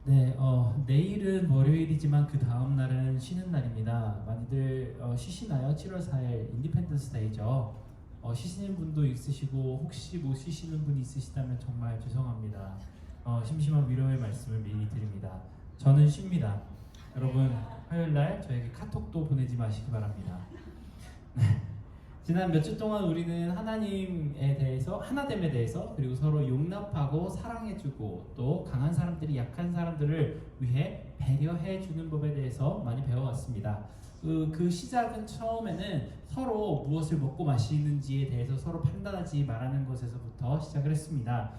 네, 내일은 월요일이지만 그 다음 날은 쉬는 날입니다. 많이들 쉬시나요? 7월 4일 인디펜던스 데이죠. 쉬시는 분도 있으시고 혹시 못 쉬시는 분이 있으시다면 정말 죄송합니다. 심심한 위로의 말씀을 미리 드립니다. 저는 쉽니다. 여러분 화요일 날 저에게 카톡도 보내지 마시기 바랍니다. 지난 몇 주 동안 우리는 하나님에 대해서, 하나됨에 대해서, 그리고 서로 용납하고 사랑해주고 또 강한 사람들이 약한 사람들을 위해 배려해주는 법에 대해서 많이 배워왔습니다. 그 시작은 처음에는 서로 무엇을 먹고 마시는지에 대해서 서로 판단하지 말라는 것에서부터 시작을 했습니다.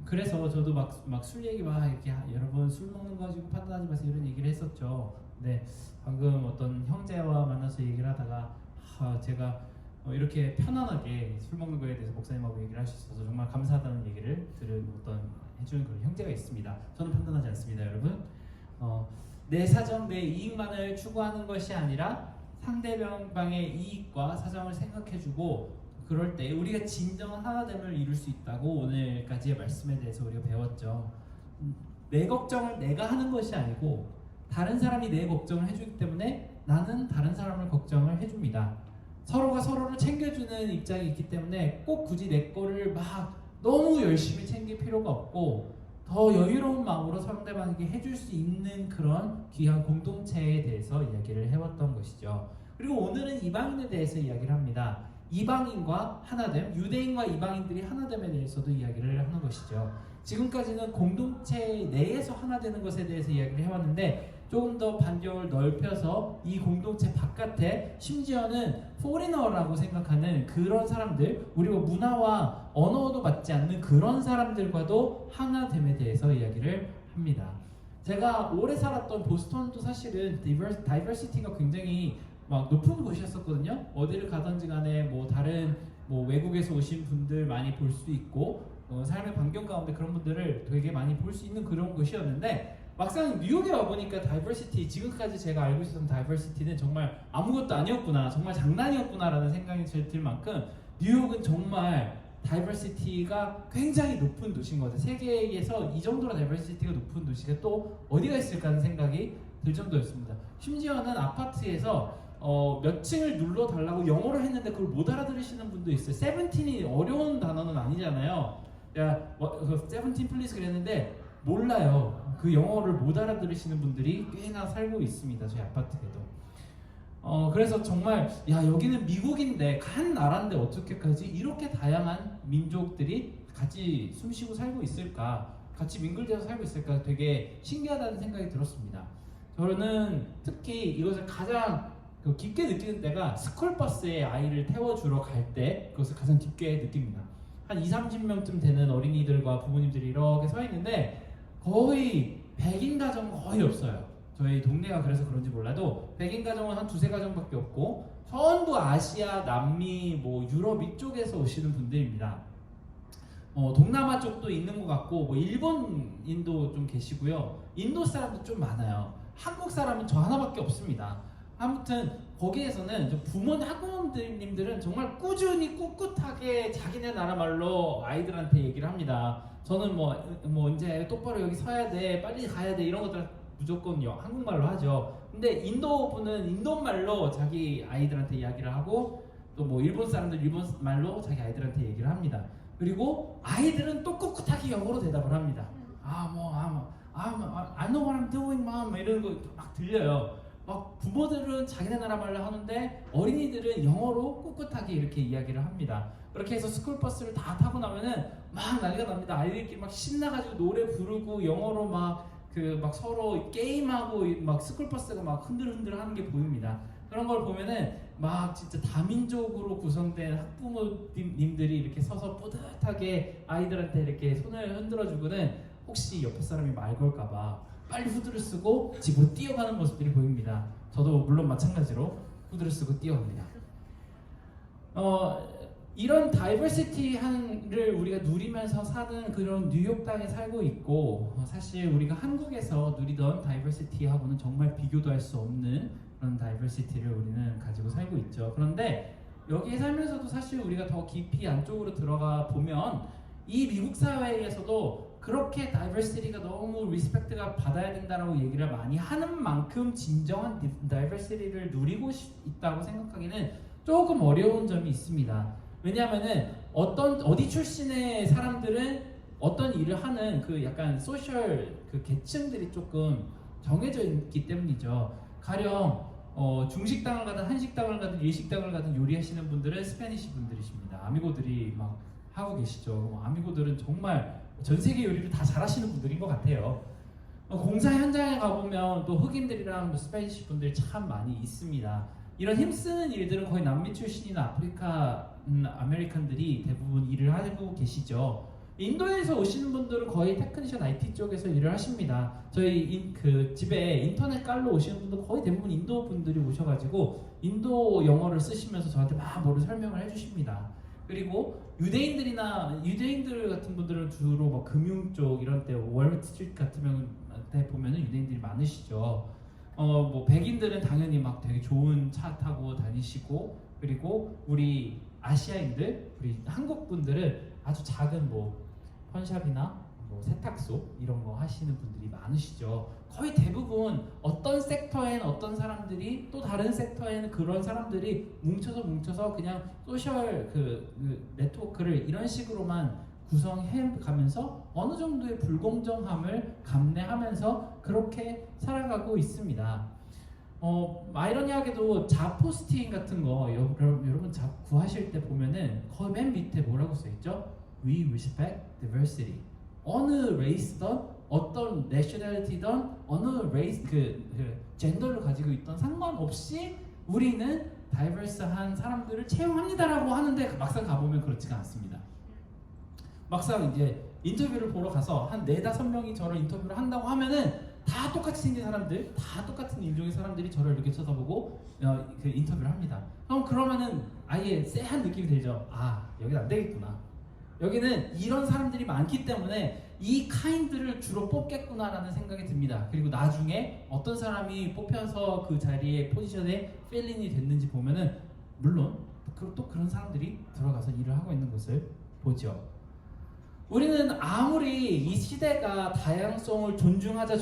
그래서 저도 막 술 얘기 막 이렇게 여러분 술 먹는 거 가지고 판단하지 마세요 이런 얘기를 했었죠. 네, 방금 어떤 형제와 만나서 얘기를 하다가 제가 이렇게 편안하게 술 먹는 거에 대해서 목사님하고 얘기를 할 수 있어서 정말 감사하다는 얘기를 들은 해주는 그런 형제가 있습니다. 저는 판단하지 않습니다, 여러분. 내 사정, 내 이익만을 추구하는 것이 아니라 상대방의 이익과 사정을 생각해주고 그럴 때 우리가 진정한 하나됨을 이룰 수 있다고 오늘까지의 말씀에 대해서 우리가 배웠죠. 내 걱정을 내가 하는 것이 아니고 다른 사람이 내 걱정을 해주기 때문에 나는 다른 사람을 걱정을 해줍니다. 서로가 서로를 챙겨주는 입장이 있기 때문에 꼭 굳이 내 거를 막 너무 열심히 챙길 필요가 없고 더 여유로운 마음으로 상대방에게 해줄 수 있는 그런 귀한 공동체에 대해서 이야기를 해왔던 것이죠. 그리고 오늘은 이방인에 대해서 이야기를 합니다. 이방인과 하나됨, 유대인과 이방인들이 하나됨에 대해서도 이야기를 하는 것이죠. 지금까지는 공동체 내에서 하나 되는 것에 대해서 이야기를 해왔는데 조금 더 반경을 넓혀서 이 공동체 바깥에 심지어는 포리너라고 생각하는 그런 사람들, 우리가 문화와 언어도 맞지 않는 그런 사람들과도 하나됨에 대해서 이야기를 합니다. 제가 오래 살았던 보스턴도 사실은 다이버시티가 굉장히 막 높은 곳이었었거든요. 어디를 가든지 간에 뭐 다른 외국에서 오신 분들 많이 볼 수 있고 삶의 반경 가운데 그런 분들을 되게 많이 볼 수 있는 그런 곳이었는데 막상 뉴욕에 와보니까 다이버시티, 지금까지 제가 알고 있었던 다이버시티는 정말 아무것도 아니었구나, 정말 장난이었구나 라는 생각이 들 만큼 뉴욕은 정말 다이버시티가 굉장히 높은 도시인 것 같아요. 세계에서 이 정도로 다이버시티가 높은 도시가 또 어디가 있을까 하는 생각이 들 정도였습니다. 심지어는 아파트에서 몇 층을 눌러달라고 영어로 했는데 그걸 못 알아들으시는 분도 있어요. 세븐틴이 어려운 단어는 아니잖아요. 세븐틴 플리즈 그랬는데 몰라요. 그 영어를 못 알아들으시는 분들이 꽤나 살고 있습니다. 저희 아파트에도. 그래서 정말 여기는 미국인데 한 나라인데 어떻게까지 이렇게 다양한 민족들이 같이 숨쉬고 살고 있을까, 같이 민글대서 살고 있을까 되게 신기하다는 생각이 들었습니다. 저는 특히 이것을 가장 깊게 느끼는 때가 스쿨버스에 아이를 태워주러 갈 때 그것을 가장 깊게 느낍니다. 한 20-30명쯤 되는 어린이들과 부모님들이 이렇게 서 있는데 거의 백인 가정은 거의 없어요. 저희 동네가 그래서 그런지 몰라도 백인 가정은 한 두세 가정밖에 없고 전부 아시아, 남미, 유럽 이쪽에서 오시는 분들입니다. 동남아 쪽도 있는 것 같고 일본인도 좀 계시고요. 인도 사람도 좀 많아요. 한국 사람은 저 하나밖에 없습니다. 아무튼 거기에서는 학부모님들은 정말 꾸준히 꿋꿋하게 자기네 나라 말로 아이들한테 얘기를 합니다. 저는 이제 똑바로 여기 서야 돼, 빨리 가야 돼 이런 것들 무조건 한국말로 하죠. 근데 인도 분은 인도말로 자기 아이들한테 이야기를 하고 또 일본 사람들 일본말로 자기 아이들한테 얘기를 합니다. 그리고 아이들은 또 꿋꿋하게 영어로 대답을 합니다. I know what I'm doing, mom 이런 거 막 들려요. 막 부모들은 자기네 나라 말로 하는데 어린이들은 영어로 꿋꿋하게 이렇게 이야기를 합니다. 그렇게 해서 스쿨버스를 다 타고 나면은 막 난리가 납니다. 아이들끼리 막 신나가지고 노래 부르고 영어로 막 서로 게임하고 막 스쿨버스가 막 흔들흔들 하는 게 보입니다. 그런 걸 보면은 막 진짜 다민족으로 구성된 학부모님들이 이렇게 서서 뿌듯하게 아이들한테 이렇게 손을 흔들어주고는 혹시 옆에 사람이 말 걸까봐 빨리 후드를 쓰고 집으로 뛰어가는 모습들이 보입니다. 저도 물론 마찬가지로 후드를 쓰고 뛰어갑니다. 이런 다이버시티를 우리가 누리면서 사는 그런 뉴욕 땅에 살고 있고 사실 우리가 한국에서 누리던 다이버시티하고는 정말 비교도 할 수 없는 그런 다이버시티를 우리는 가지고 살고 있죠. 그런데 여기에 살면서도 사실 우리가 더 깊이 안쪽으로 들어가 보면 이 미국 사회에서도 그렇게 다이버시티가 너무 리스펙트가 받아야 된다라고 얘기를 많이 하는 만큼 진정한 다이버시티를 누리고 있다고 생각하기는 조금 어려운 점이 있습니다. 왜냐하면은 어디 출신의 사람들은 어떤 일을 하는 그 약간 소셜 그 계층들이 조금 정해져 있기 때문이죠. 가령 중식당을 가든 한식당을 가든 일식당을 가든 요리하시는 분들은 스페니시 분들이십니다. 아미고들이 막 하고 계시죠. 아미고들은 정말 전 세계 요리를 다 잘하시는 분들인 것 같아요. 공사 현장에 가보면 또 흑인들이랑 또 스페니시 분들이 참 많이 있습니다. 이런 힘쓰는 일들은 거의 남미 출신이나 아프리카 아메리칸들이 대부분 일을 하고 계시죠. 인도에서 오시는 분들은 거의 테크니션 IT 쪽에서 일을 하십니다. 저희 그 집에 인터넷 깔로 오시는 분들 거의 대부분 인도 분들이 오셔가지고 인도 영어를 쓰시면서 저한테 막 뭐를 설명을 해주십니다. 그리고 유대인들 같은 분들은 주로 뭐 금융 쪽 이런 때 월스트리트 같은 데 보면은 유대인들이 많으시죠. 뭐 백인들은 당연히 막 되게 좋은 차 타고 다니시고, 그리고 우리 아시아인들, 우리 한국 분들은 아주 작은 뭐 펀샵이나 뭐 세탁소 이런 거 하시는 분들이 많으시죠. 거의 대부분 어떤 섹터엔 어떤 사람들이 또 다른 섹터에는 그런 사람들이 뭉쳐서 그냥 소셜 그 네트워크를 이런 식으로만 구성해 가면서 어느 정도의 불공정함을 감내하면서 그렇게 살아가고 있습니다. 아이러니하게도 자포스팅 같은 거 여러분 구하실 때 보면은 거의 맨 밑에 뭐라고 써있죠? We respect diversity. 어느 레이스든 어떤 내셔널리티든 어느 레이스 그 젠더를 가지고 있던 상관없이 우리는 다이버스한 사람들을 채용합니다라고 하는데 막상 가보면 그렇지가 않습니다. 막상 이제 인터뷰를 보러 가서 한 4-5명이 저를 인터뷰를 한다고 하면은 다 똑같이 생긴 사람들, 다 똑같은 인종의 사람들이 저를 이렇게 쳐다보고 그 인터뷰를 합니다. 그러면은 아예 쎄한 느낌이 들죠. 아, 여긴 안 되겠구나. 여기는 이런 사람들이 많기 때문에 이 카인들을 주로 뽑겠구나라는 생각이 듭니다. 그리고 나중에 어떤 사람이 뽑혀서 그 자리에 포지션에 필린이 됐는지 보면은 물론 또 그런 사람들이 들어가서 일을 하고 있는 것을 보죠. 우리는 아무리 이 시대가 다양성을 존중하자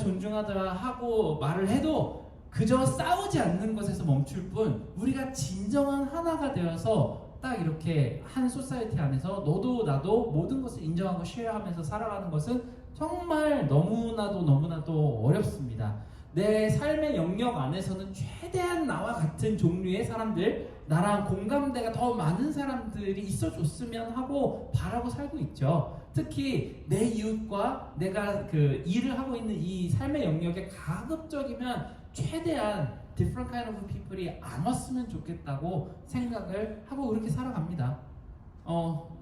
하고 말을 해도 그저 싸우지 않는 것에서 멈출 뿐, 우리가 진정한 하나가 되어서 딱 이렇게 한 소사이티 안에서 너도 나도 모든 것을 인정하고 쉐어하면서 살아가는 것은 정말 너무나도 어렵습니다. 내 삶의 영역 안에서는 최대한 나와 같은 종류의 사람들, 나랑 공감대가 더 많은 사람들이 있어줬으면 하고 바라고 살고 있죠. 특히 내 이웃과 내가 그 일을 하고 있는 이 삶의 영역에 가급적이면 최대한 different kind of people이 안 왔으면 좋겠다고 생각을 하고 그렇게 살아갑니다.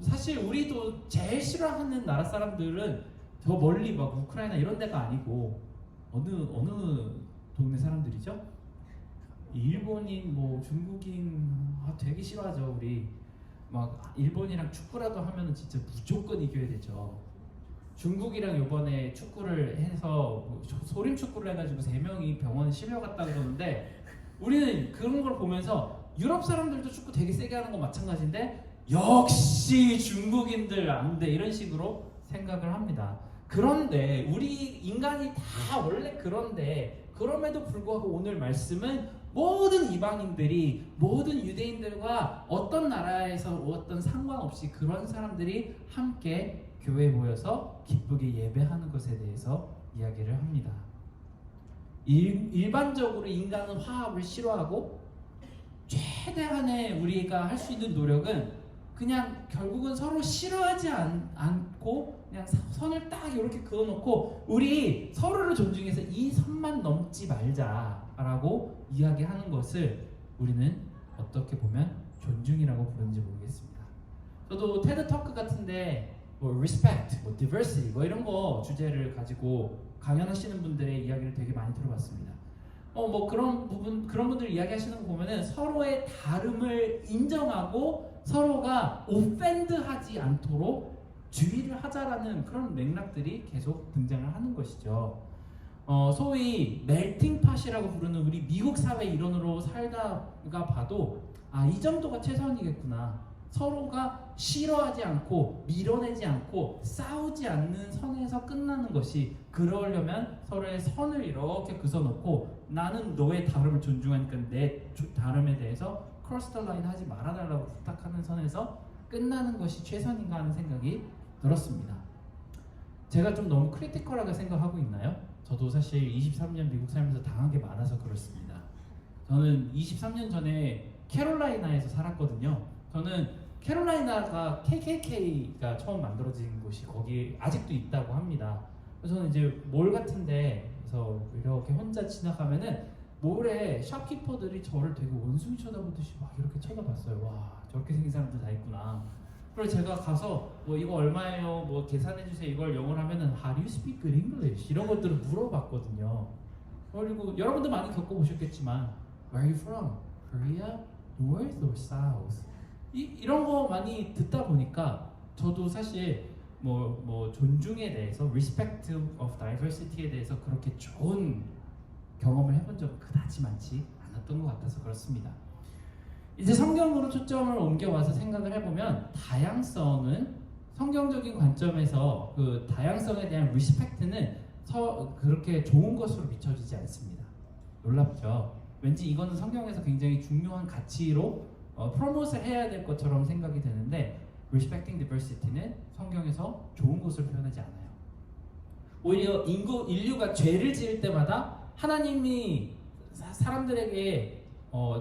사실 우리도 제일 싫어하는 나라 사람들은 저 멀리 막 우크라이나 이런 데가 아니고 어느 동네 사람들이죠? 일본인, 뭐 중국인 되게 싫어하죠. 우리 막 일본이랑 축구라도 하면은 진짜 무조건 이겨야 되죠. 중국이랑 요번에 축구를 해서 소림 축구를 해가지고 3명이 병원에 실려갔다 그러는데, 우리는 그런 걸 보면서 유럽 사람들도 축구 되게 세게 하는 건 마찬가지인데 역시 중국인들 안 돼 이런 식으로 생각을 합니다. 그런데 우리 인간이 다 원래 그런데, 그럼에도 불구하고 오늘 말씀은 모든 이방인들이, 모든 유대인들과 어떤 나라에서 어떤 상관없이 그런 사람들이 함께 교회에 모여서 기쁘게 예배하는 것에 대해서 이야기를 합니다. 일반적으로 인간은 화합을 싫어하고 최대한의 우리가 할 수 있는 노력은 그냥 결국은 서로 싫어하지 않고 그냥 선을 딱 이렇게 그어놓고 우리 서로를 존중해서 이 선만 넘지 말자라고 이야기하는 것을 우리는 어떻게 보면 존중이라고 부르는지 모르겠습니다. 저도 테드 터크 같은데 뭐 respect, 뭐 diversity, 뭐 이런 거 주제를 가지고 강연하시는 분들의 이야기를 되게 많이 들어봤습니다. 뭐 그런 분들 이야기하시는 거 보면은 서로의 다름을 인정하고 서로가 오펜드하지 않도록 주의를 하자라는 그런 맥락들이 계속 등장을 하는 것이죠. 소위 멜팅팟이라고 부르는 우리 미국 사회 일원으로 살다가 봐도 이 정도가 최선이겠구나. 서로가 싫어하지 않고 밀어내지 않고 싸우지 않는 선에서 끝나는 것이, 그러려면 서로의 선을 이렇게 그어놓고 나는 너의 다름을 존중하니까 내 다름에 대해서 크로스 더 라인 하지 말아달라고 부탁하는 선에서 끝나는 것이 최선인가 하는 생각이 들었습니다. 제가 좀 너무 크리티컬하게 생각하고 있나요? 저도 사실 23년 미국 살면서 당한 게 많아서 그렇습니다. 저는 23년 전에 캐롤라이나에서 살았거든요. 저는 캐롤라이나가 KKK가 처음 만들어진 곳이 거기 아직도 있다고 합니다. 그래서 저는 이제 몰 같은 데서 이렇게 혼자 지나가면은 몰에 샵키퍼들이 저를 되게 원숭이 쳐다보듯이 막 이렇게 쳐다봤어요. 와, 저렇게 생긴 사람들 다 있구나. 그래서 제가 가서 뭐 이거 얼마예요? 뭐 계산해 주세요. 이걸 영어로 하면은 How do you speak good English? 이런 것들을 물어봤거든요. 그리고 여러분도 많이 겪어보셨겠지만 Where are you from? Korea? North or South? 이런 거 많이 듣다 보니까 저도 사실 뭐 존중에 대해서 Respect of Diversity에 대해서 그렇게 좋은 경험을 해본 적은 그다지 많지 않았던 것 같아서 그렇습니다. 이제 성경으로 초점을 옮겨와서 생각을 해보면 다양성은 성경적인 관점에서 그 다양성에 대한 리스펙트는 그렇게 좋은 것으로 비춰지지 않습니다. 놀랍죠? 왠지 이거는 성경에서 굉장히 중요한 가치로 프로모트를 해야 될 것처럼 생각이 되는데 Respecting Diversity는 성경에서 좋은 것을 표현하지 않아요. 오히려 인류가 죄를 지을 때마다 하나님이 사람들에게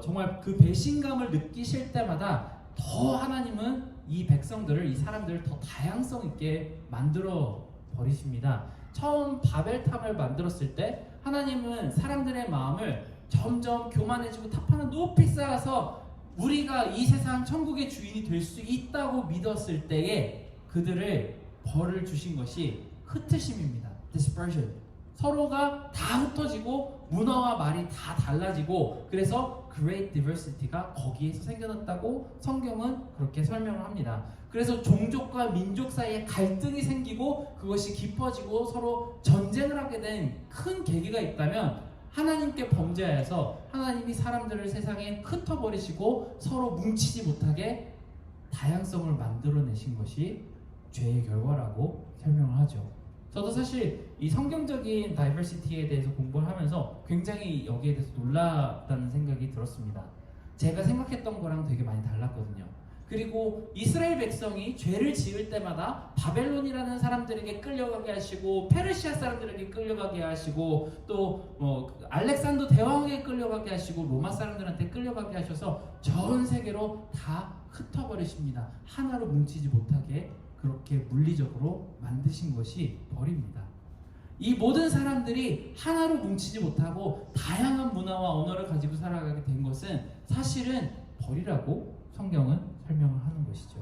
정말 그 배신감을 느끼실 때마다 더 하나님은 이 백성들을, 이 사람들을 더 다양성 있게 만들어 버리십니다. 처음 바벨탑을 만들었을 때 하나님은 사람들의 마음을 점점 교만해지고 탑 하나 높이 쌓아서 우리가 이 세상 천국의 주인이 될 수 있다고 믿었을 때에 그들을 벌을 주신 것이 흩으심입니다. Dispersion. 서로가 다 흩어지고 문화와 말이 다 달라지고 그래서 Great Diversity가 거기에서 생겨났다고 성경은 그렇게 설명을 합니다. 그래서 종족과 민족 사이에 갈등이 생기고 그것이 깊어지고 서로 전쟁을 하게 된 큰 계기가 있다면 하나님께 범죄하여서 하나님이 사람들을 세상에 흩어버리시고 서로 뭉치지 못하게 다양성을 만들어내신 것이 죄의 결과라고 설명을 하죠. 저도 사실 이 성경적인 다이버시티에 대해서 공부를 하면서 굉장히 여기에 대해서 놀랐다는 생각이 들었습니다. 제가 생각했던 거랑 되게 많이 달랐거든요. 그리고 이스라엘 백성이 죄를 지을 때마다 바벨론이라는 사람들에게 끌려가게 하시고 페르시아 사람들에게 끌려가게 하시고 또 알렉산더 대왕에게 끌려가게 하시고 로마 사람들한테 끌려가게 하셔서 전 세계로 다 흩어버리십니다. 하나로 뭉치지 못하게 그렇게 물리적으로 만드신 것이 벌입니다. 이 모든 사람들이 하나로 뭉치지 못하고 다양한 문화와 언어를 가지고 살아가게 된 것은 사실은 벌이라고 성경은 설명을 하는 것이죠.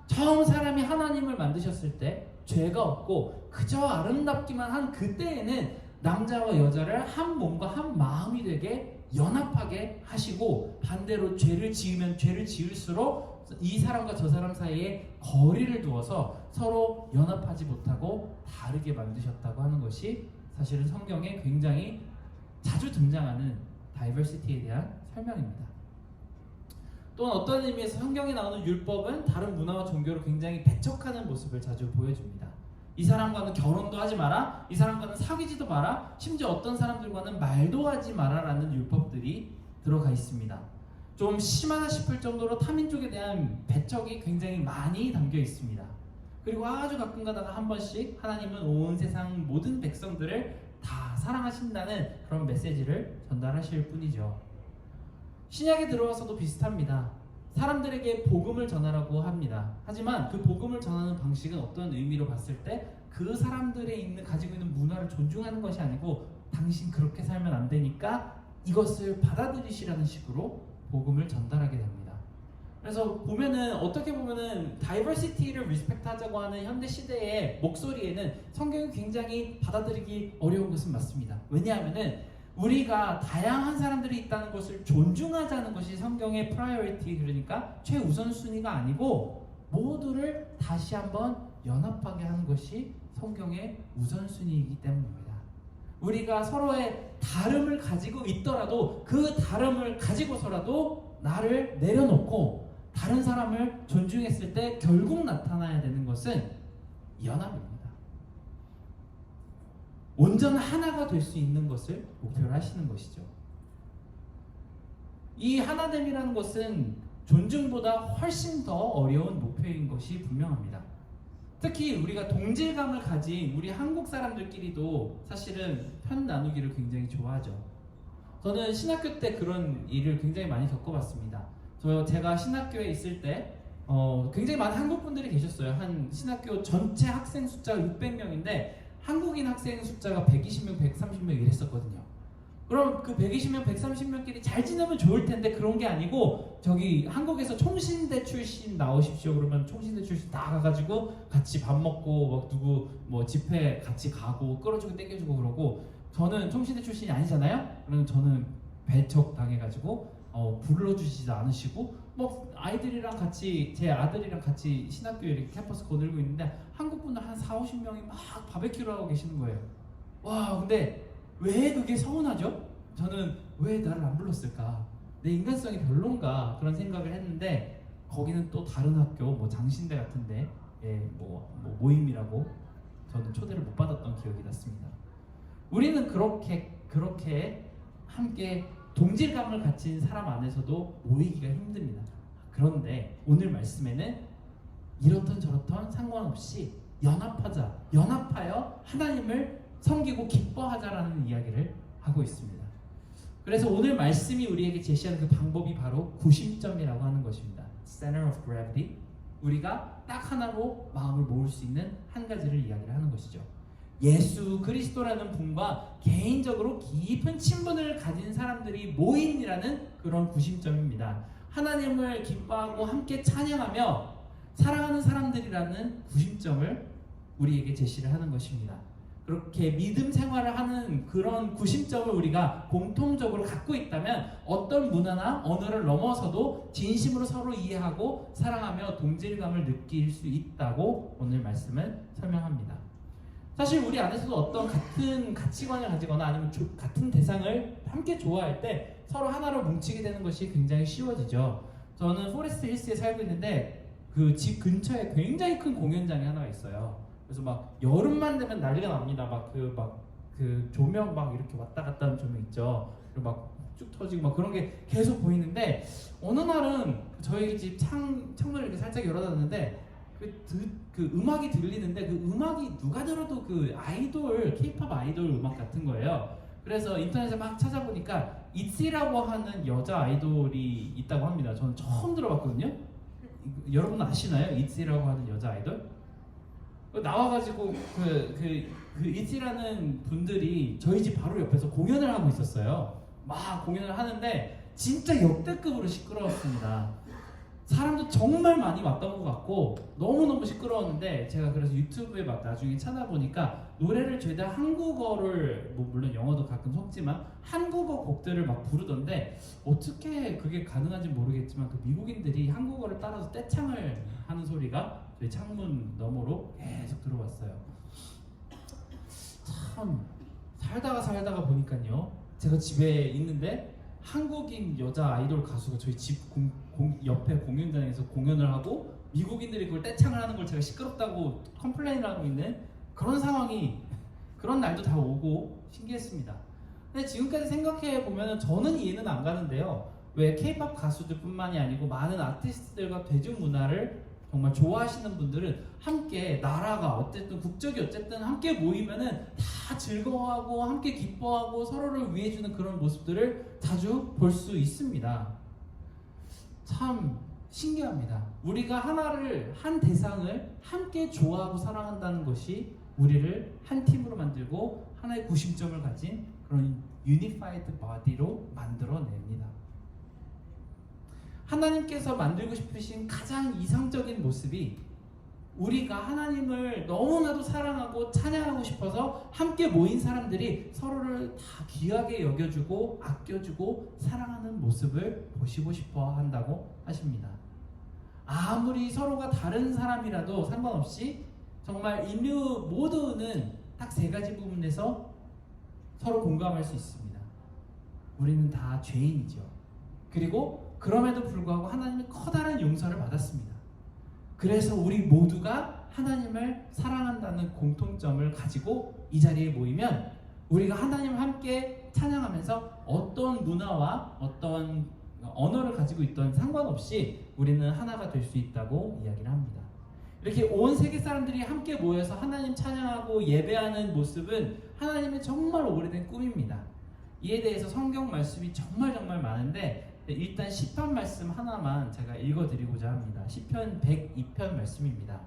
처음 사람이 하나님을 만드셨을 때 죄가 없고 그저 아름답기만 한 그때에는 남자와 여자를 한 몸과 한 마음이 되게 연합하게 하시고 반대로 죄를 지으면 죄를 지을수록 이 사람과 저 사람 사이에 거리를 두어서 서로 연합하지 못하고 다르게 만드셨다고 하는 것이 사실은 성경에 굉장히 자주 등장하는 다이버시티에 대한 설명입니다. 또한 어떤 의미에서 성경에 나오는 율법은 다른 문화와 종교를 굉장히 배척하는 모습을 자주 보여줍니다. 이 사람과는 결혼도 하지 마라, 이 사람과는 사귀지도 마라, 심지어 어떤 사람들과는 말도 하지 마라라는 율법들이 들어가 있습니다. 좀 심하다 싶을 정도로 타민족에 대한 배척이 굉장히 많이 담겨 있습니다. 그리고 아주 가끔 가다가 한 번씩 하나님은 온 세상 모든 백성들을 다 사랑하신다는 그런 메시지를 전달하실 뿐이죠. 신약에 들어와서도 비슷합니다. 사람들에게 복음을 전하라고 합니다. 하지만 그 복음을 전하는 방식은 어떤 의미로 봤을 때 그 사람들의 가지고 있는 문화를 존중하는 것이 아니고 당신 그렇게 살면 안 되니까 이것을 받아들이시라는 식으로 복음을 전달하게 됩니다. 그래서 보면은 어떻게 보면은 다이버시티를 리스펙트하자고 하는 현대 시대의 목소리에는 성경이 굉장히 받아들이기 어려운 것은 맞습니다. 왜냐하면은 우리가 다양한 사람들이 있다는 것을 존중하자는 것이 성경의 프라이어리티, 그러니까 최우선순위가 아니고 모두를 다시 한번 연합하게 하는 것이 성경의 우선순위이기 때문입니다. 우리가 서로의 다름을 가지고 있더라도 그 다름을 가지고서라도 나를 내려놓고 다른 사람을 존중했을 때 결국 나타나야 되는 것은 연합입니다. 온전한 하나가 될 수 있는 것을 목표로 하시는 것이죠. 이 하나됨이라는 것은 존중보다 훨씬 더 어려운 목표인 것이 분명합니다. 특히 우리가 동질감을 가진 우리 한국 사람들끼리도 사실은 편 나누기를 굉장히 좋아하죠. 저는 신학교 때 그런 일을 굉장히 많이 겪어봤습니다. 제가 신학교에 있을 때 굉장히 많은 한국 분들이 계셨어요. 한 신학교 전체 학생 숫자가 600명인데 한국인 학생 숫자가 120명, 130명 이랬었거든요. 그럼 그 120명, 130명끼리 잘 지내면 좋을 텐데 그런 게 아니고 저기 한국에서 총신대 출신 나오십시오 그러면 총신대 출신 다 가가지고 같이 밥 먹고 막 누구 뭐 집회 같이 가고 끌어주고 땡겨주고 그러고 저는 총신대 출신이 아니잖아요. 그러면 저는 배척 당해가지고 불러주시지 않으시고 뭐 아이들이랑 같이 제 아들이랑 같이 신학교 이렇게 캠퍼스 거닐고 있는데 한국 분들 한 40-50명이 막 바베큐를 하고 계시는 거예요. 와 근데 왜 그게 서운하죠? 저는 왜 나를 안 불렀을까? 내 인간성이 별론가? 그런 생각을 했는데 거기는 또 다른 학교 뭐 장신대 같은데 뭐 모임이라고 저는 초대를 못 받았던 기억이 났습니다. 우리는 그렇게 함께 동질감을 가진 사람 안에서도 모이기가 힘듭니다. 그런데 오늘 말씀에는 이렇던 저렇던 상관없이 연합하여 하나님을 섬기고 기뻐하자라는 이야기를 하고 있습니다. 그래서 오늘 말씀이 우리에게 제시하는 그 방법이 바로 구심점이라고 하는 것입니다. Center of Gravity. 우리가 딱 하나로 마음을 모을 수 있는 한 가지를 이야기를 하는 것이죠. 예수 그리스도라는 분과 개인적으로 깊은 친분을 가진 사람들이 모임이라는 그런 구심점입니다. 하나님을 기뻐하고 함께 찬양하며 사랑하는 사람들이라는 구심점을 우리에게 제시를 하는 것입니다. 그렇게 믿음 생활을 하는 그런 구심점을 우리가 공통적으로 갖고 있다면 어떤 문화나 언어를 넘어서도 진심으로 서로 이해하고 사랑하며 동질감을 느낄 수 있다고 오늘 말씀은 설명합니다. 사실 우리 안에서도 어떤 같은 가치관을 가지거나 아니면 같은 대상을 함께 좋아할 때 서로 하나로 뭉치게 되는 것이 굉장히 쉬워지죠. 저는 포레스트 힐스에 살고 있는데 그 집 근처에 굉장히 큰 공연장이 하나가 있어요. 그래서 막 여름만 되면 난리가 납니다. 그 조명 막 이렇게 왔다 갔다 하는 조명 있죠. 그리고 막 쭉 터지고 막 그런 게 계속 보이는데 어느 날은 저희 집 창문을 이렇게 살짝 열어놨는데 그 음악이 들리는데 그 음악이 누가 들어도 그 아이돌, K-pop 아이돌 음악 같은 거예요. 그래서 인터넷에 막 찾아보니까 이치라고 하는 여자 아이돌이 있다고 합니다. 저는 처음 들어봤거든요. 여러분 아시나요? 이치라고 하는 여자 아이돌? 나와가지고 그 이치라는 분들이 저희 집 바로 옆에서 공연을 하고 있었어요. 막 공연을 하는데 진짜 역대급으로 시끄러웠습니다. 사람도 정말 많이 왔던 것 같고 너무너무 시끄러웠는데 제가 그래서 유튜브에 막 나중에 찾아보니까 노래를 죄다 한국어를 뭐 물론 영어도 가끔 섞지만 한국어 곡들을 막 부르던데 어떻게 그게 가능한지 모르겠지만 그 미국인들이 한국어를 따라서 떼창을 하는 소리가 저희 창문 너머로 계속 들어왔어요. 참 살다가 보니까요 제가 집에 있는데 한국인 여자 아이돌 가수가 저희 집 옆에 공연장에서 공연을 하고 미국인들이 그걸 떼창을 하는 걸 제가 시끄럽다고 컴플레인을 하고 있는 그런 상황이 그런 날도 다 오고 신기했습니다. 근데 지금까지 생각해 보면 저는 이해는 안 가는데요. 왜 K-pop 가수들뿐만이 아니고 많은 아티스트들과 대중문화를 정말 좋아하시는 분들은 함께 나라가 어쨌든 국적이 어쨌든 함께 모이면은 다 즐거워하고 함께 기뻐하고 서로를 위해주는 그런 모습들을 자주 볼 수 있습니다. 참 신기합니다. 우리가 한 대상을 함께 좋아하고 사랑한다는 것이 우리를 한 팀으로 만들고 하나의 구심점을 가진 그런 유니파이드 바디로 만들어냅니다. 하나님께서 만들고 싶으신 가장 이상적인 모습이 우리가 하나님을 너무나도 사랑하고 찬양하고 싶어서 함께 모인 사람들이 서로를 다 귀하게 여겨주고 아껴주고 사랑하는 모습을 보시고 싶어 한다고 하십니다. 아무리 서로가 다른 사람이라도 상관없이 정말 인류 모두는 딱 세 가지 부분에서 서로 공감할 수 있습니다. 우리는 다 죄인이죠. 그리고 그럼에도 불구하고 하나님의 커다란 용서를 받았습니다. 그래서 우리 모두가 하나님을 사랑한다는 공통점을 가지고 이 자리에 모이면 우리가 하나님을 함께 찬양하면서 어떤 문화와 어떤 언어를 가지고 있던 상관없이 우리는 하나가 될 수 있다고 이야기를 합니다. 이렇게 온 세계 사람들이 함께 모여서 하나님 찬양하고 예배하는 모습은 하나님의 정말 오래된 꿈입니다. 이에 대해서 성경 말씀이 정말 많은데 일단 시편 말씀 하나만 제가 읽어드리고자 합니다. 시편 102편 말씀입니다.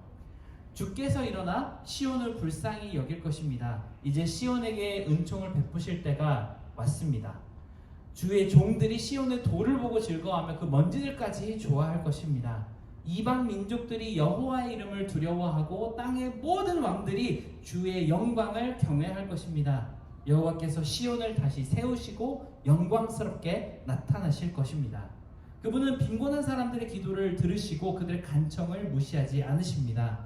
주께서 일어나 시온을 불쌍히 여길 것입니다. 이제 시온에게 은총을 베푸실 때가 왔습니다. 주의 종들이 시온의 돌을 보고 즐거워하며 그 먼지들까지 좋아할 것입니다. 이방 민족들이 여호와의 이름을 두려워하고 땅의 모든 왕들이 주의 영광을 경외할 것입니다. 여호와께서 시온을 다시 세우시고 영광스럽게 나타나실 것입니다. 그분은 빈곤한 사람들의 기도를 들으시고 그들의 간청을 무시하지 않으십니다.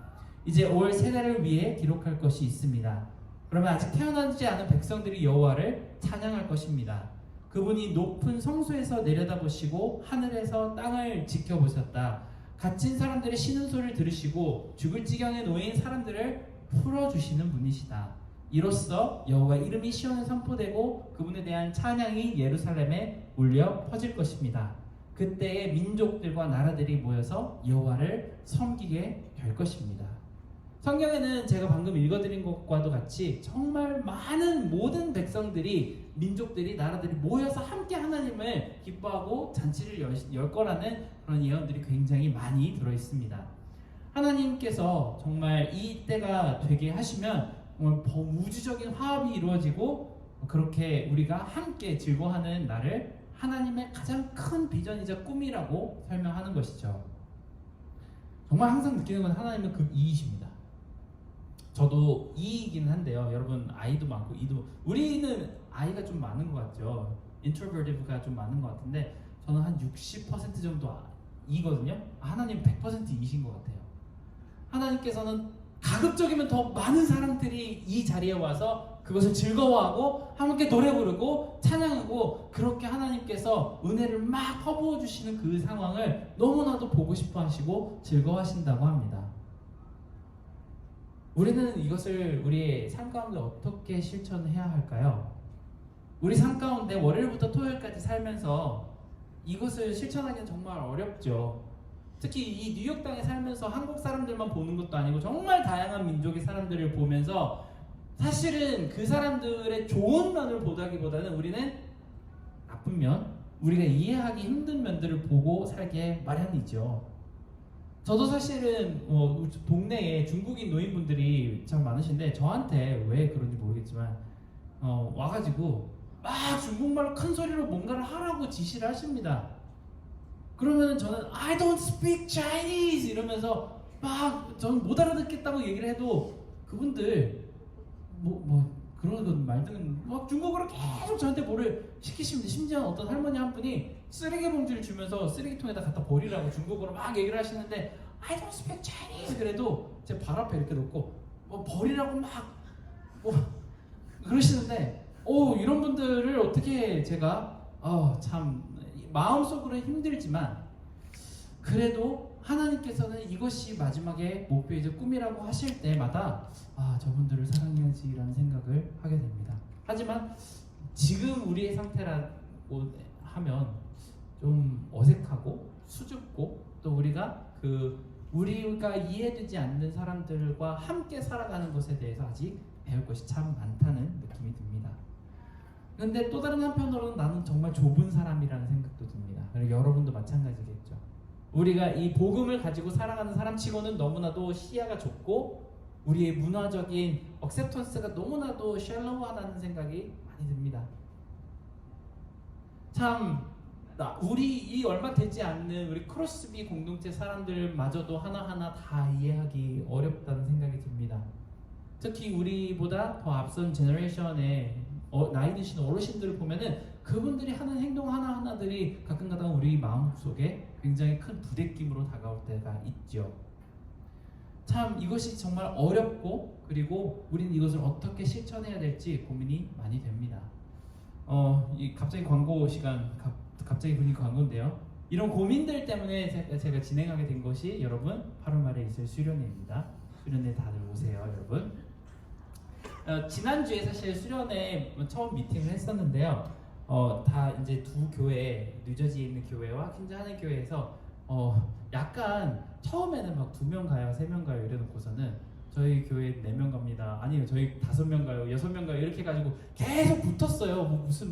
이제 올 세대를 위해 기록할 것이 있습니다. 그러면 아직 태어나지 않은 백성들이 여호와를 찬양할 것입니다. 그분이 높은 성소에서 내려다보시고 하늘에서 땅을 지켜보셨다. 갇힌 사람들의 쉬는 소리를 들으시고 죽을 지경에 놓인 사람들을 풀어주시는 분이시다. 이로써 여호와의 이름이 시온에 선포되고 그분에 대한 찬양이 예루살렘에 울려 퍼질 것입니다. 그때에 민족들과 나라들이 모여서 여호와를 섬기게 될 것입니다. 성경에는 제가 방금 읽어드린 것과도 같이 정말 많은 모든 백성들이, 민족들이, 나라들이 모여서 함께 하나님을 기뻐하고 잔치를 열 거라는 그런 예언들이 굉장히 많이 들어있습니다. 하나님께서 정말 이 때가 되게 하시면 우주적인 화합이 이루어지고 그렇게 우리가 함께 즐거워하는 날을 하나님의 가장 큰 비전이자 꿈이라고 설명하는 것이죠. 정말 항상 느끼는 건 하나님은 극이이십니다. 저도 이이긴 한데요. 여러분 아이도 많고 이도, 우리는 아이가 좀 많은 것 같죠. 인트로버티브가 좀 많은 것 같은데 저는 한 60% 정도 이거든요. 하나님 100% 이신 것 같아요. 하나님께서는 가급적이면 더 많은 사람들이 이 자리에 와서 그것을 즐거워하고 함께 노래 부르고 찬양하고 그렇게 하나님께서 은혜를 막 퍼부어 주시는 그 상황을 너무나도 보고 싶어 하시고 즐거워하신다고 합니다. 우리는 이것을 우리의 삶 가운데 어떻게 실천해야 할까요? 우리 삶 가운데 월요일부터 토요일까지 살면서 이것을 실천하기는 정말 어렵죠. 특히 이 뉴욕 땅에 살면서 한국 사람들만 보는 것도 아니고 정말 다양한 민족의 사람들을 보면서 사실은 그 사람들의 좋은 면을 보다기보다는 우리는 나쁜 면, 우리가 이해하기 힘든 면들을 보고 살게 마련이죠. 저도 사실은 동네에 중국인 노인분들이 참 많으신데 저한테 왜 그런지 모르겠지만 와가지고 막 중국말로 큰 소리로 뭔가를 하라고 지시를 하십니다. 그러면 저는 I don't speak Chinese 이러면서 막 저는 못 알아듣겠다고 얘기를 해도 그분들 그런 건 말들은 막 중국어로 계속 저한테 뭐를 시키십니다. 심지어 어떤 할머니 한 분이 쓰레기 봉지를 주면서 쓰레기통에다 갖다 버리라고 중국어로 막 얘기를 하시는데 I don't speak Chinese 그래도 제 발 앞에 이렇게 놓고 버리라고 막 그러시는데 이런 분들을 어떻게 제가 참 마음속으로 힘들지만 그래도 하나님께서는 이것이 마지막에 목표이자 꿈이라고 하실 때마다 저분들을 사랑해야지라는 생각을 하게 됩니다. 하지만 지금 우리의 상태라고 하면 좀 어색하고 수줍고 또 우리가 우리가 이해되지 않는 사람들과 함께 살아가는 것에 대해서 아직 배울 것이 참 많다는 느낌이 듭니다. 근데 또 다른 한편으로는 나는 정말 좁은 사람이라는 생각도 듭니다. 그리고 여러분도 마찬가지겠죠. 우리가 이 복음을 가지고 살아가는 사람치고는 너무나도 시야가 좁고 우리의 문화적인 억셉턴스가 너무나도 샬로우하다는 생각이 많이 듭니다. 참 우리 이 얼마 되지 않는 우리 크로스비 공동체 사람들마저도 하나하나 다 이해하기 어렵다는 생각이 듭니다. 특히 우리보다 더 앞선 제너레이션의 나이 드신 어르신들을 보면은 그분들이 하는 행동 하나하나들이 가끔가다 우리 마음속에 굉장히 큰 부대낌으로 다가올 때가 있죠. 참 이것이 정말 어렵고 그리고 우리는 이것을 어떻게 실천해야 될지 고민이 많이 됩니다. 갑자기 광고 시간, 갑자기 분위기 광고인데요. 이런 고민들 때문에 제가 진행하게 된 것이 여러분 8월 말에 있을 수련회입니다. 수련회 다들 오세요, 여러분. 지난주에 사실 수련회 처음 미팅을 했었는데요. 다 이제 두 교회, 뉴저지에 있는 교회와 킨자 하는 교회에서 약간 처음에는 막 2명 가요, 3명 가요 이래놓고서는 저희 교회 4명 갑니다. 아니요, 저희 5명 가요, 6명 가요 이렇게 해가지고 계속 붙었어요. 무슨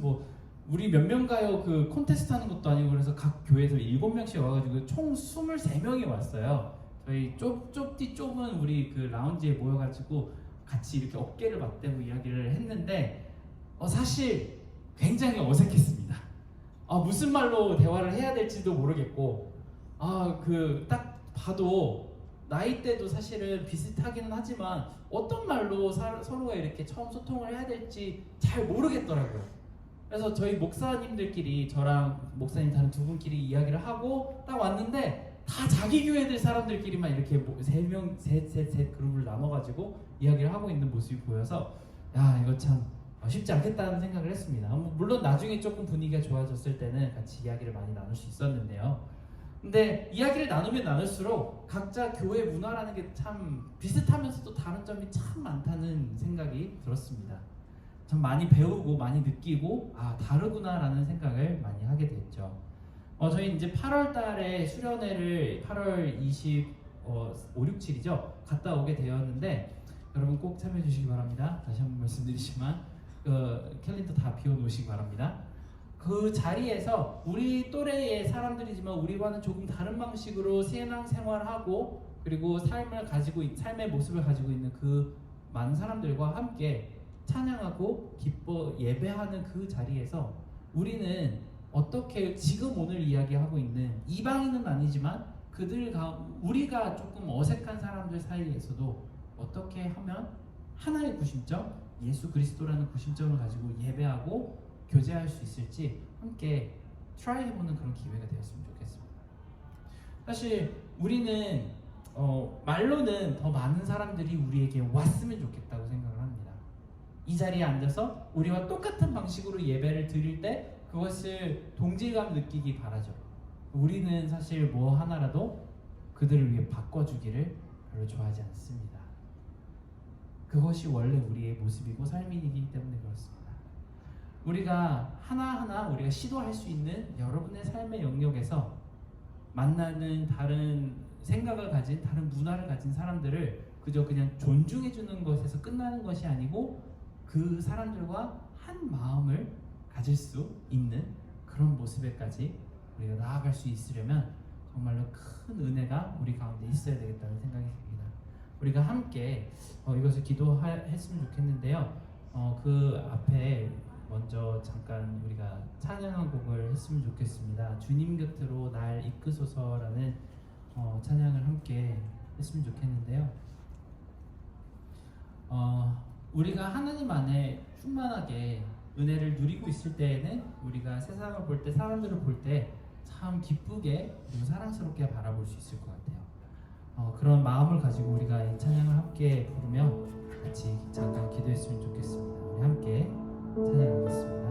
우리 몇 명 가요 그 콘테스트 하는 것도 아니고 그래서 각 교회에서 7명씩 와가지고 총 23명이 왔어요. 저희 좁은 우리 그 라운지에 모여가지고 같이 이렇게 어깨를 맞대고 이야기를 했는데 사실 굉장히 어색했습니다. 무슨 말로 대화를 해야 될지도 모르겠고 그 딱 봐도 나이대도 사실은 비슷하기는 하지만 어떤 말로 서로가 이렇게 처음 소통을 해야 될지 잘 모르겠더라고요. 그래서 저희 목사님들끼리 저랑 목사님 다른 2분끼리 이야기를 하고 딱 왔는데 다 자기 교회들 사람들끼리만 이렇게 3명 셋 그룹을 나눠가지고 이야기를 하고 있는 모습이 보여서 이거 참 쉽지 않겠다는 생각을 했습니다. 물론 나중에 조금 분위기가 좋아졌을 때는 같이 이야기를 많이 나눌 수 있었는데요. 근데 이야기를 나누면 나눌수록 각자 교회 문화라는 게 참 비슷하면서도 다른 점이 참 많다는 생각이 들었습니다. 참 많이 배우고 많이 느끼고 다르구나라는 생각을 많이 하게 됐죠. 저희 이제 8월 달에 수련회를 8월 5, 6, 7이죠. 갔다 오게 되었는데 여러분 꼭 참여해 주시기 바랍니다. 다시 한번 말씀드리지만 캘린더 다 비워놓으시기 바랍니다. 그 자리에서 우리 또래의 사람들이지만 우리와는 조금 다른 방식으로 신앙 생활하고 그리고 삶의 모습을 가지고 있는 그 많은 사람들과 함께 찬양하고 기뻐 예배하는 그 자리에서 우리는 어떻게 지금 오늘 이야기하고 있는 이방인은 아니지만 우리가 조금 어색한 사람들 사이에서도 어떻게 하면 하나의 구심점, 예수 그리스도라는 구심점을 가지고 예배하고 교제할 수 있을지 함께 트라이 해보는 그런 기회가 되었으면 좋겠습니다. 사실 우리는 말로는 더 많은 사람들이 우리에게 왔으면 좋겠다고 생각을 합니다. 이 자리에 앉아서 우리와 똑같은 방식으로 예배를 드릴 때 그것을 동질감 느끼기 바라죠. 우리는 사실 뭐 하나라도 그들을 위해 바꿔주기를 별로 좋아하지 않습니다. 그것이 원래 우리의 모습이고 삶이기 때문에 그렇습니다. 우리가 하나하나 우리가 시도할 수 있는 여러분의 삶의 영역에서 만나는 다른 생각을 가진 다른 문화를 가진 사람들을 그저 그냥 존중해주는 것에서 끝나는 것이 아니고 그 사람들과 한 마음을 가질 수 있는 그런 모습에까지 우리가 나아갈 수 있으려면 정말로 큰 은혜가 우리 가운데 있어야 되겠다는 생각이 듭니다. 우리가 함께 이것을 기도했으면 좋겠는데요. 그 앞에 먼저 잠깐 우리가 찬양한 곡을 했으면 좋겠습니다. 주님 곁으로 날 이끄소서라는 찬양을 함께 했으면 좋겠는데요. 우리가 하나님 안에 충만하게 은혜를 누리고 있을 때에는 우리가 세상을 볼 때, 사람들을 볼 때 참 기쁘게 그리고 사랑스럽게 바라볼 수 있을 것 같아요. 그런 마음을 가지고 우리가 이 찬양을 함께 부르며 같이 잠깐 기도했으면 좋겠습니다. 우리 함께 찬양하겠습니다.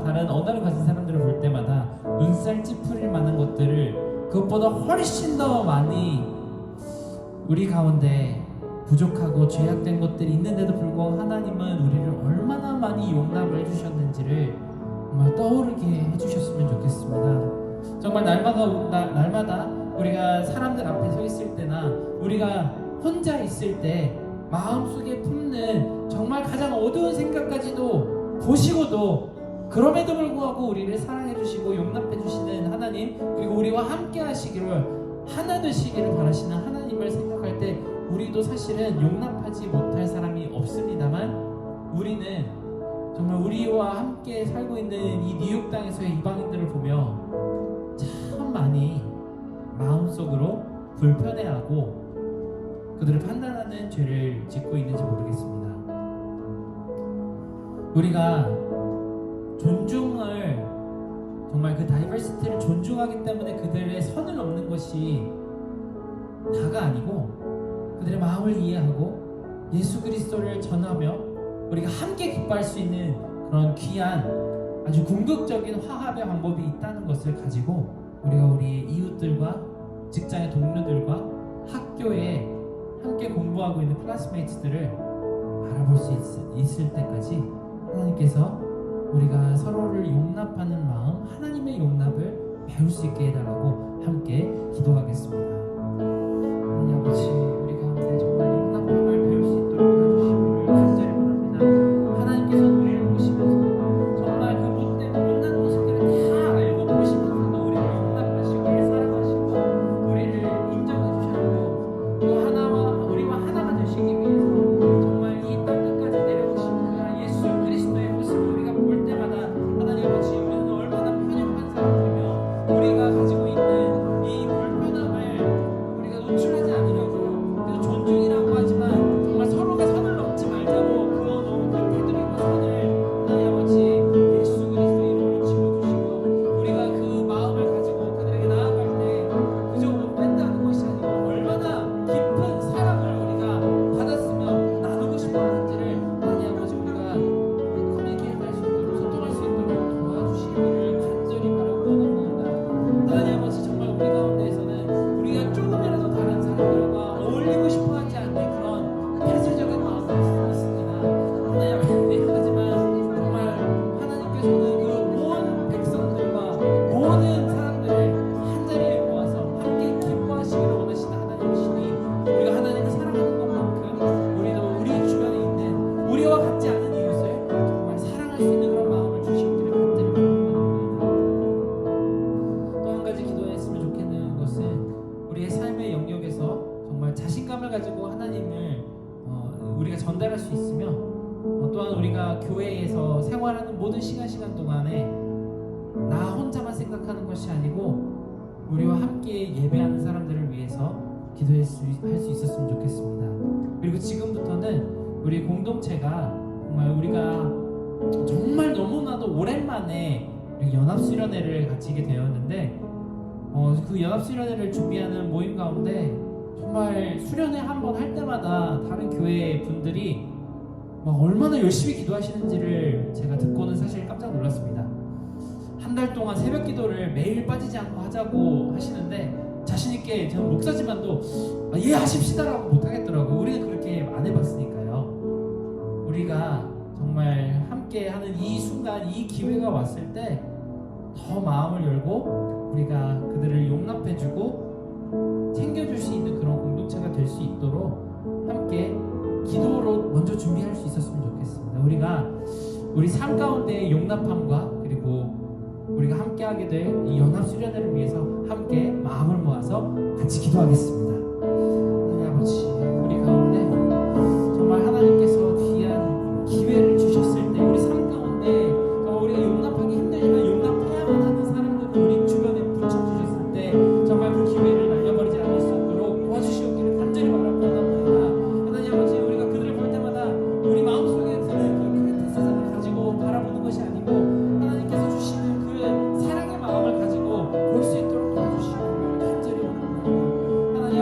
다른 언어를 가진 사람들을 볼 때마다 눈살 찌푸릴 만한 것들을 그것보다 훨씬 더 많이 우리 가운데 부족하고 죄악된 것들이 있는데도 불구하고 하나님은 우리를 얼마나 많이 용납을 해주셨는지를 정말 떠오르게 해주셨으면 좋겠습니다. 정말 날마다 우리가 사람들 앞에 서 있을 때나 우리가 혼자 있을 때 마음속에 품는 정말 가장 어두운 생각까지도 보시고도 그럼에도 불구하고 우리를 사랑해 주시고 용납해 주시는 하나님, 그리고 우리와 함께 하시기를 하나 되시기를 바라시는 하나님을 생각할 때 우리도 사실은 용납하지 못할 사람이 없습니다만, 우리는 정말 우리와 함께 살고 있는 이 뉴욕 땅에서의 이방인들을 보며 참 많이 마음속으로 불편해하고 그들을 판단하는 죄를 짓고 있는지 모르겠습니다. 우리가 존중을 정말 그 다이버시티를 존중하기 때문에 그들의 선을 넘는 것이 다가 아니고 그들의 마음을 이해하고 예수 그리스도를 전하며 우리가 함께 기뻐할 수 있는 그런 귀한 아주 궁극적인 화합의 방법이 있다는 것을 가지고 우리가 우리의 이웃들과 직장의 동료들과 학교에 함께 공부하고 있는 클래스메이트들을 알아볼 수 있을 때까지 하나님께서 우리가 서로를 용납하는 마음, 하나님의 용납을 배울 수 있게 해달라고 함께 기도하겠습니다. 하나님 아버지, 우리 가운데 정말 용납함을 배울 수 있도록 도와주시기를 간절히 바랍니다. 하나님께서는 우리를 보시면서 정말 그 못난 모습들을 다 알고 보시면서도 우리를 용납하시고 우리를 사랑하시고 우리를 인정해 주셨고 또 우리와 하나가 되시기 위해서 정말 이 땅 끝까지 내려오신 그 예수 그리스도의 모습을 우리가 볼 때마다 하나님 아버지, 우리는 얼마나 편협한 사람들이며 우리가 가지고 있는 이 불편함을 우리가 노출하지 않으려고 그 존중이라고 하지만 정말 서로가 선을 넘지 말자고 그어놓은 그 테두리와 선을 하나님 아버지 예수 그리스도 이름으로 지워주시고 우리가 그 마음을 가지고 그들에게 나아갈 때 그저 못 뺀다는 것이 아니고 얼마나 깊은 사랑을 우리가 받았으며 나누고 싶어 하는지를 하나님 아버지 우리가 커뮤니케이트할 수 있도록 소통할 수 있도록 도와주시기를 간절히 바라고 원합니다. 하나님 아버지, 정말 우리 가운데에서는 우리가 조금이라도 다른 사람들과 어울리고 싶어 하지 않는 그런 폐쇄적인 마음이 있습니다. 하나님 아버지, 하지만 정말 하나님께서는 그 온 백성들과 모든 사람들을 한자리에 모아서 함께 기뻐하시기를 원하시는 하나님이시니 우리가 하나님을 사랑하는 것만큼 우리도 우리 주변에 있는 우리와 같지 않은 이웃을 정말 사랑할 수 있는 그런 마음을 주시기를 간절히 바랍니다. 또 한 가지 기도했으면 좋겠는 것은 우리의 삶의 영역에서 정말 자신감을 가지고 하나님을 우리가 전달할 수 있으며 또한 우리가 교회에서 생활하는 모든 시간 동안에 나 혼자만 생각하는 것이 아니고 우리와 함께 예배하는 사람들을 위해서 기도할 수 있었으면 좋겠습니다. 그리고 지금부터는 우리 공동체가 정말 우리가 정말 너무나도 오랜만에 연합수련회를 갖추게 되었는데 그 연합수련회를 준비하는 모임 가운데 정말 수련회 한 번 할 때마다 다른 교회 분들이 얼마나 열심히 기도하시는지를 제가 듣고는 사실 깜짝 놀랐습니다. 한 달 동안 새벽 기도를 매일 빠지지 않고 하자고 하시는데 자신있게 저는 목사지만도 예 하십시다라고 못하겠더라고요. 우리는 그렇게 안 해봤으니까요. 우리가 정말 함께 하는 이 순간, 이 기회가 왔을 때 더 마음을 열고 우리가 그들을 용납해주고 챙겨줄 수 있는 그런 공동체가 될 수 있도록 함께 기도로 먼저 준비할 수 있었으면 좋겠습니다. 우리 삶 가운데의 용납함과 그리고 우리가 함께하게 될 이 연합수련회를 위해서 함께 마음을 모아서 같이 기도하겠습니다. 하나님 아버지, 우리 가운데 정말 하나님께서 귀한 기회를 주셨을 때 우리 삶 가운데 정말 우리가 용납하기 힘들지만 용납해야만 하는 사람들을 우리 주변에 붙여주셨을 때 정말 그 기회를 날려버리지 않을 수 있도록 도와주시옵기를 간절히 바랍니다. 하나님 아버지, 우리가 그들을 볼 때마다 우리 마음속에 드는 그 크리티시즘을 가지고 바라보는 것이 아니고 하나님께서 주시는 그 사랑의 마음을 가지고 볼 수 있도록 도와주시옵기를 간절히 원합니다. 하나님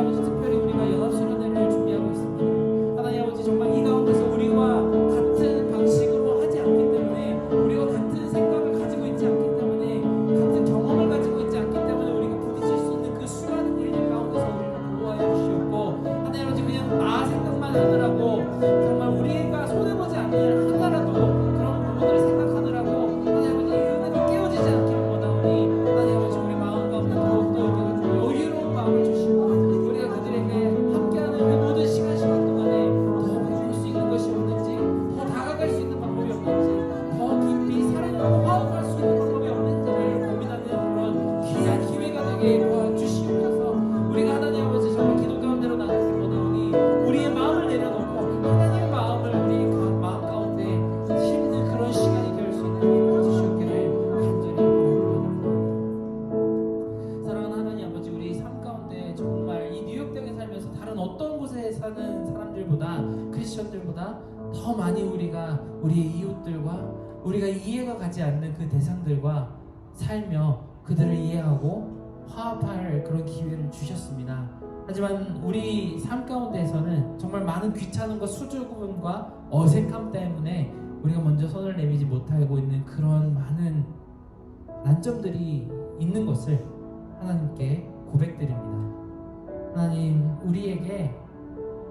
사는 사람들보다, 크리스천들보다 더 많이 우리가 우리의 이웃들과 우리가 이해가 가지 않는 그 대상들과 살며 그들을 이해하고 화합할 그런 기회를 주셨습니다. 하지만 우리 삶 가운데에서는 정말 많은 귀찮음과 수줍음과 어색함 때문에 우리가 먼저 손을 내밀지 못하고 있는 그런 많은 난점들이 있는 것을 하나님께 고백드립니다. 하나님, 우리에게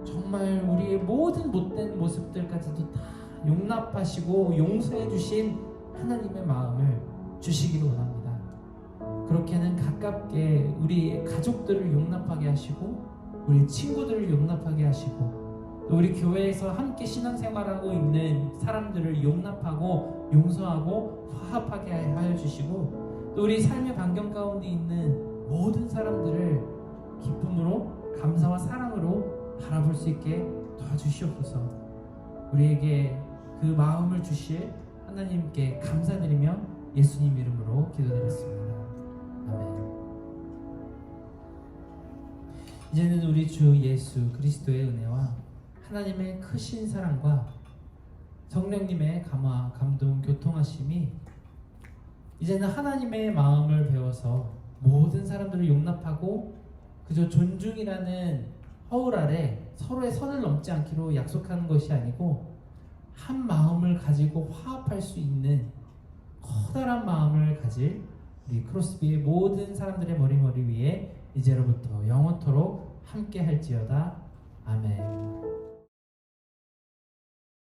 정말 우리의 모든 못된 모습들까지도 다 용납하시고 용서해 주신 하나님의 마음을 주시기를 원합니다. 그렇게는 가깝게 우리 가족들을 용납하게 하시고 우리 친구들을 용납하게 하시고 또 우리 교회에서 함께 신앙생활하고 있는 사람들을 용납하고 용서하고 화합하게 하여 주시고 또 우리 삶의 반경 가운데 있는 모든 사람들을 기쁨으로 감사와 사랑으로 바라볼 수 있게 도와주시옵소서. 우리에게 그 마음을 주실 하나님께 감사드리며 예수님 이름으로 기도드렸습니다. 아멘. 이제는 우리 주 예수 그리스도의 은혜와 하나님의 크신 사랑과 성령님의 감화, 감동, 교통하심이 이제는 하나님의 마음을 배워서 모든 사람들을 용납하고 그저 존중이라는 허울 아래 서로의 선을 넘지 않기로 약속하는 것이 아니고 한 마음을 가지고 화합할 수 있는 커다란 마음을 가질 우리 크로스비의 모든 사람들의 머리 위에 이제로부터 영원토록 함께 할지어다. 아멘.